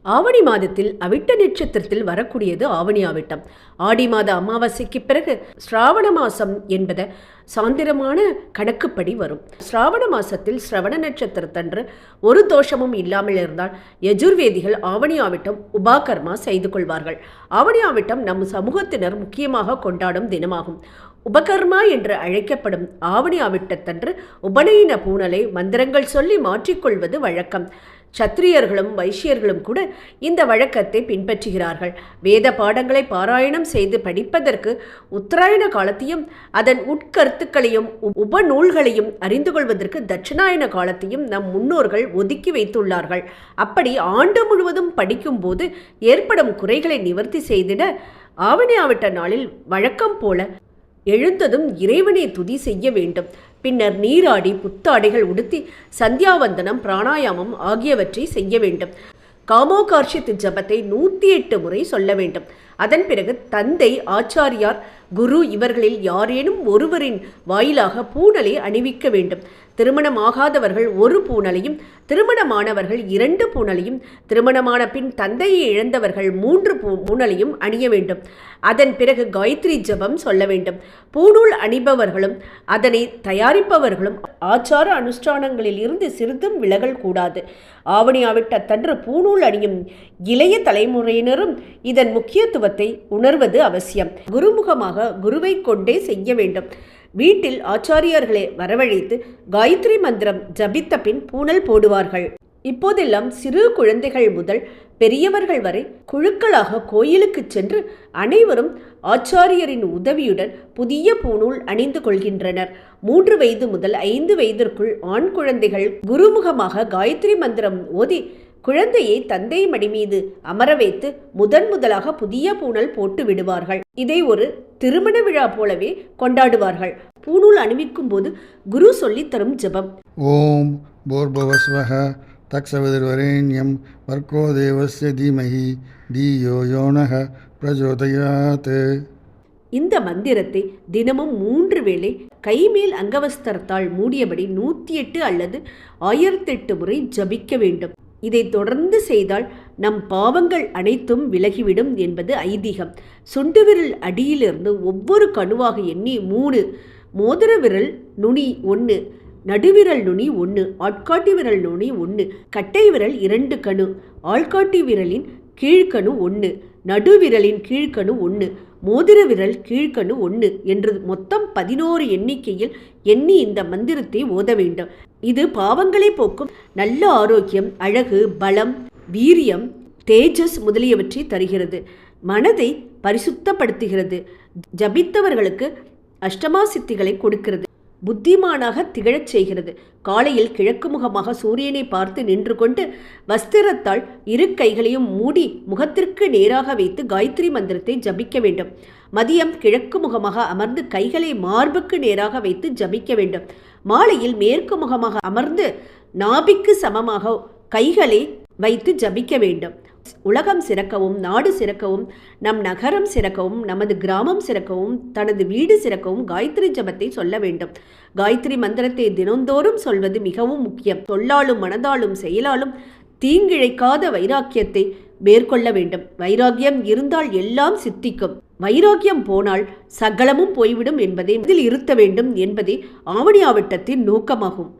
ஆவணி மாதத்தில் அவிட்ட நட்சத்திரத்தில் வரக்கூடியது ஆவணி அவிட்டம். ஆடி மாத அமாவாசைக்கு பிறகு சிராவண மாசம் என்பதை சாந்திரமான கணக்குப்படி வரும். சிராவண மாசத்தில் சிரவண நட்சத்திரத்தன்று ஒரு தோஷமும் இல்லாமல் இருந்தால் யஜுர்வேதிகள் ஆவணி ஆவிட்டம் உபாகர்மா செய்து கொள்வார்கள். ஆவணி ஆவிட்டம் நம் சமூகத்தினர் முக்கியமாக கொண்டாடும் தினமாகும். உபகர்மா என்று அழைக்கப்படும் ஆவணி ஆவிட்டத்தன்று உபநயன பூணலை மந்திரங்கள் சொல்லி மாற்றிக்கொள்வது வழக்கம். சத்திரியர்களும் வைசியர்களும் கூட இந்த வழக்கத்தை பின்பற்றுகிறார்கள். வேத பாடங்களை பாராயணம் செய்து படிப்பதற்கு உத்தராயண காலத்தையும் அதன் உட்கருத்துக்களையும் உபநூல்களையும் அறிந்து கொள்வதற்கு தட்சிணாயன காலத்தையும் நம் முன்னோர்கள் ஒதுக்கி வைத்துள்ளார்கள். அப்படி ஆண்டு முழுவதும் படிக்கும்போது ஏற்படும் குறைகளை நிவர்த்தி செய்திட ஆவணி ஆவிட்ட நாளில் வழக்கம் போல எழுந்ததும் இறைவனை துதி செய்ய வேண்டும். பின்னர் நீராடி புத்தாடைகள் உடுத்தி சந்தியாவந்தனம் பிராணாயாமம் ஆகியவற்றை செய்ய வேண்டும். காமோகார்ஷித் ஜபத்தை 108 முறை சொல்ல வேண்டும். அதன் பிறகு தந்தை, ஆச்சாரியார், குரு இவர்களில் யாரேனும் ஒருவரின் வாயிலாக பூணலை அணிவிக்க வேண்டும். திருமணமாகாதவர்கள் 1 பூணலையும், திருமணமானவர்கள் 2 பூணலையும், திருமணமான பின் தந்தையை இழந்தவர்கள் 3 பூணலையும் அணிய வேண்டும். அதன் பிறகு காயத்ரி ஜபம் சொல்ல வேண்டும். பூணூல் அணிபவர்களும் அதனை தயாரிப்பவர்களும் ஆச்சார அனுஷ்டானங்களில் இருந்து சிறிதும் விலகல் கூடாது. ஆவணி ஆவிட்டத்தன்று பூணூல் அணியும் இளைய தலைமுறையினரும் இதன் முக்கியத்துவத்தை உணர்வது அவசியம். குருமுகமாக குருவை கொண்டே செய்ய வேண்டும். வீட்டில் ஆச்சாரியர்களை வரவழைத்து காயத்ரி மந்திரம் ஜபித்த பின் பூணல் போடுவார்கள். இப்போதெல்லாம் சிறு குழந்தைகள் முதல் பெரியவர்கள் வரை குழுக்களாக கோயிலுக்கு சென்று அனைவரும் ஆச்சாரியரின் உதவியுடன் புதிய பூணூல் அணிந்து கொள்கின்றனர். 3 வயது முதல் 5 வயதிற்குள் ஆண் குழந்தைகள் குருமுகமாக காயத்ரி மந்திரம் ஓதி குழந்தையை தந்தை மடி மீது அமர வைத்து முதலாக புதிய பூணல் போட்டு விடுவார்கள். இதை ஒரு திருமண விழா போலவே கொண்டாடுவார்கள். பூணூல் அணிவிக்கும் போது குரு சொல்லி தரும் ஜபம் ஓம் போர்பவஸ்வஹ தக்ஷவிதுர்வரேண்யம் வர்க்கோ தேவஸ்ய தீமஹி தீயோ யோனஹ பிரஜோதயாத். இந்த மந்திரத்தை தினமும் 3 வேளை கைமேல் அங்கவஸ்திரத்தால் மூடியபடி 108 அல்லது 1008 முறை ஜபிக்க வேண்டும். இதை தொடர்ந்து செய்தால் நம் பாவங்கள் அனைத்தும் விலகிவிடும் என்பது ஐதீகம். சுண்டு விரல் அடியிலிருந்து ஒவ்வொரு கணுவாக எண்ணி 3, மோதிர விரல் நுனி 1, நடுவிரல் நுனி 1, ஆட்காட்டி விரல் நுனி 1, கட்டை விரல் 2 கணு, ஆள்காட்டி விரலின் கீழ்கணு 1, நடுவிரலின் கீழ்கணு 1, மோதிர விரல் கீழ்கணு 1 என்று மொத்தம் 11 எண்ணிக்கையில் எண்ணி இந்த மந்திரத்தை ஓத வேண்டும். இது பாவங்களை போக்கும் நல்ல ஆரோக்கியம், அழகு, பலம், வீரியம், தேஜஸ் முதலியவற்றை தருகிறது. மனதை பரிசுத்தப்படுத்துகிறது. ஜபித்தவர்களுக்கு அஷ்டமா சித்திகளை கொடுக்கிறது. புத்திமானாக திகழச் செய்கிறது. காலையில் கிழக்கு முகமாக சூரியனை பார்த்து நின்று கொண்டு வஸ்திரத்தால் 2 கைகளையும் மூடி முகத்திற்கு நேராக வைத்து காயத்ரி மந்திரத்தை ஜபிக்க வேண்டும். மதியம் கிழக்கு முகமாக அமர்ந்து கைகளை மார்புக்கு நேராக வைத்து ஜபிக்க வேண்டும். மாலையில் மேற்கு முகமாக அமர்ந்து நாபிக்கு சமமாக கைகளை வைத்து ஜபிக்க வேண்டும். உலகம் சிறக்கவும், நாடு சிறக்கவும், நம் நகரம் சிறக்கவும், நமது கிராமம் சிறக்கவும், தனது வீடு சிறக்கவும் காயத்ரி ஜபத்தை சொல்ல வேண்டும். காயத்ரி மந்திரத்தை தினந்தோறும் சொல்வது மிகவும் முக்கியம். சொல்லாலும் மனதாலும் செயலாலும் தீங்கிழைக்காத வைராக்கியத்தை மேற்கொள்ள வேண்டும். வைராக்கியம் இருந்தால் எல்லாம் சித்திக்கும். வைராக்கியம் போனால் சகலமும் போய்விடும் என்பதை இதில் இருத்த வேண்டும் என்பதே ஆவணி ஆவிட்டத்தின் நோக்கமாகும்.